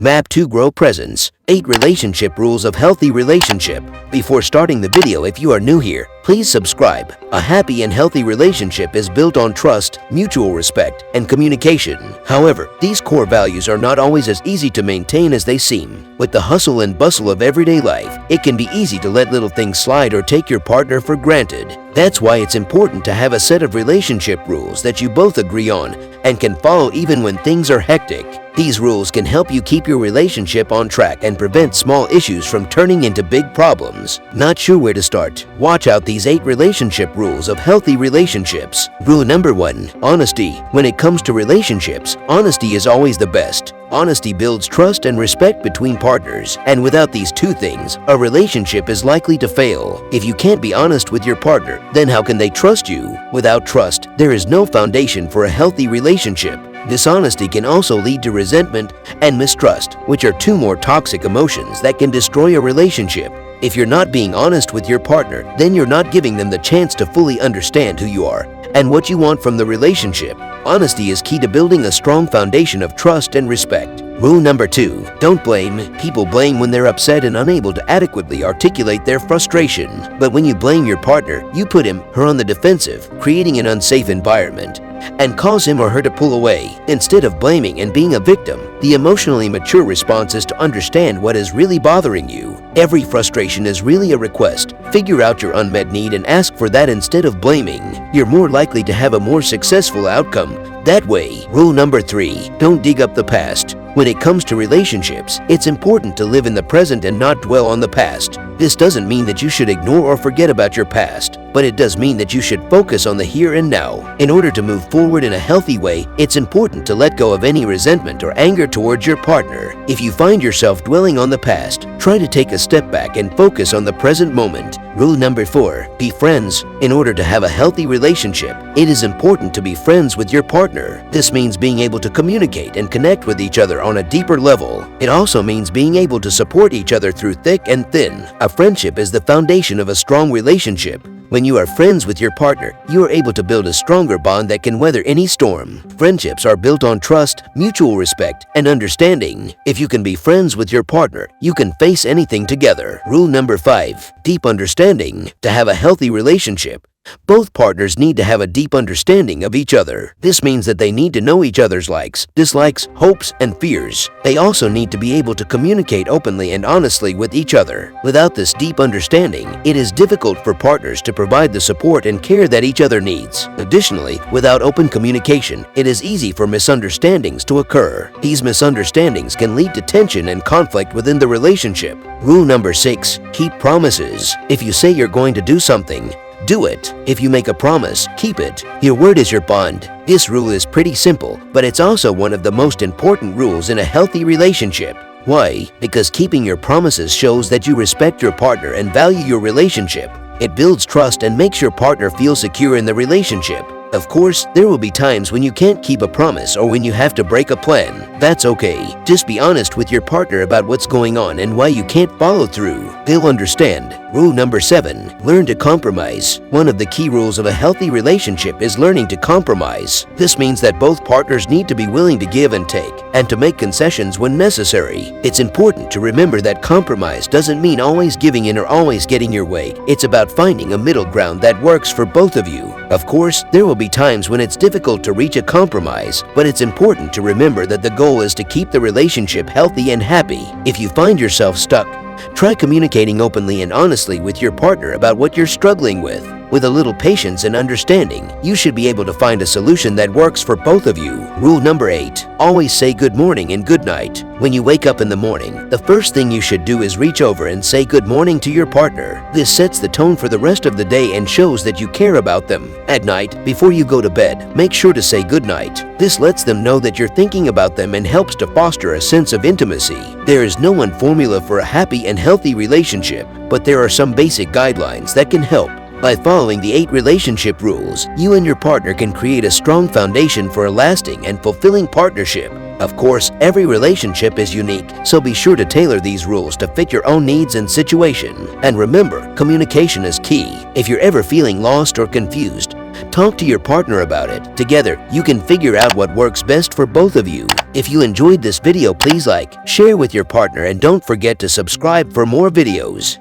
Map to Grow Presence. 8 Relationship Rules of Healthy Relationship. Before starting the video, if you are new here, please subscribe. A happy and healthy relationship is built on trust, mutual respect, and communication. However, these core values are not always as easy to maintain as they seem. With the hustle and bustle of everyday life, it can be easy to let little things slide or take your partner for granted. That's why it's important to have a set of relationship rules that you both agree on and can follow even when things are hectic. These rules can help you keep your relationship on track and prevent small issues from turning into big problems. Not sure where to start? Watch out these 8 relationship rules of healthy relationships. Rule number 1. Honesty. When it comes to relationships, honesty is always the best. Honesty builds trust and respect between partners, and without these two things, a relationship is likely to fail. If you can't be honest with your partner, then how can they trust you? Without trust, there is no foundation for a healthy relationship. Dishonesty can also lead to resentment and mistrust, which are 2 more toxic emotions that can destroy a relationship. If you're not being honest with your partner, then you're not giving them the chance to fully understand who you are and what you want from the relationship. Honesty is key to building a strong foundation of trust and respect. Rule number 2. Don't blame. People blame when they're upset and unable to adequately articulate their frustration. But when you blame your partner, you put him/her on the defensive, creating an unsafe environment, and cause him or her to pull away. Instead of blaming and being a victim, the emotionally mature response is to understand what is really bothering you. Every frustration is really a request. Figure out your unmet need and ask for that instead of blaming. You're more likely to have a more successful outcome that way. Rule number 3. Don't dig up the past. When it comes to relationships, it's important to live in the present and not dwell on the past. This doesn't mean that you should ignore or forget about your past, but it does mean that you should focus on the here and now. In order to move forward in a healthy way, it's important to let go of any resentment or anger towards your partner. If you find yourself dwelling on the past, try to take a step back and focus on the present moment. Rule number 4. Be friends. In order to have a healthy relationship, it is important to be friends with your partner. This means being able to communicate and connect with each other on a deeper level. It also means being able to support each other through thick and thin. A friendship is the foundation of a strong relationship. When you are friends with your partner, you are able to build a stronger bond that can weather any storm. Friendships are built on trust, mutual respect, and understanding. If you can be friends with your partner, you can face anything together. Rule number 5. Deep understanding. To have a healthy relationship, both partners need to have a deep understanding of each other. This means that they need to know each other's likes, dislikes, hopes, and fears. They also need to be able to communicate openly and honestly with each other. Without this deep understanding, it is difficult for partners to provide the support and care that each other needs. Additionally, without open communication, it is easy for misunderstandings to occur. These misunderstandings can lead to tension and conflict within the relationship. Rule number 6. Keep promises. If you say you're going to do something, do it. If you make a promise, keep it. Your word is your bond. This rule is pretty simple, but it's also one of the most important rules in a healthy relationship. Why? Because keeping your promises shows that you respect your partner and value your relationship. It builds trust and makes your partner feel secure in the relationship. Of course, there will be times when you can't keep a promise or when you have to break a plan. That's okay. Just be honest with your partner about what's going on and why you can't follow through. They'll understand. Rule number 7. Learn to compromise. One of the key rules of a healthy relationship is learning to compromise. This means that both partners need to be willing to give and take, and to make concessions when necessary. It's important to remember that compromise doesn't mean always giving in or always getting your way. It's about finding a middle ground that works for both of you. Of course, there will be times when it's difficult to reach a compromise, but it's important to remember that the goal is to keep the relationship healthy and happy. If you find yourself stuck, try communicating openly and honestly with your partner about what you're struggling with. With a little patience and understanding, you should be able to find a solution that works for both of you. Rule number 8. Always say good morning and good night. When you wake up in the morning, the first thing you should do is reach over and say good morning to your partner. This sets the tone for the rest of the day and shows that you care about them. At night, before you go to bed, make sure to say good night. This lets them know that you're thinking about them and helps to foster a sense of intimacy. There is no one formula for a happy and healthy relationship, but there are some basic guidelines that can help. By following the 8 relationship rules, you and your partner can create a strong foundation for a lasting and fulfilling partnership. Of course, every relationship is unique, so be sure to tailor these rules to fit your own needs and situation. And remember, communication is key. If you're ever feeling lost or confused, Talk to your partner about it. Together, you can figure out what works best for both of you. If you enjoyed this video, please like, share with your partner, and don't forget to subscribe for more videos.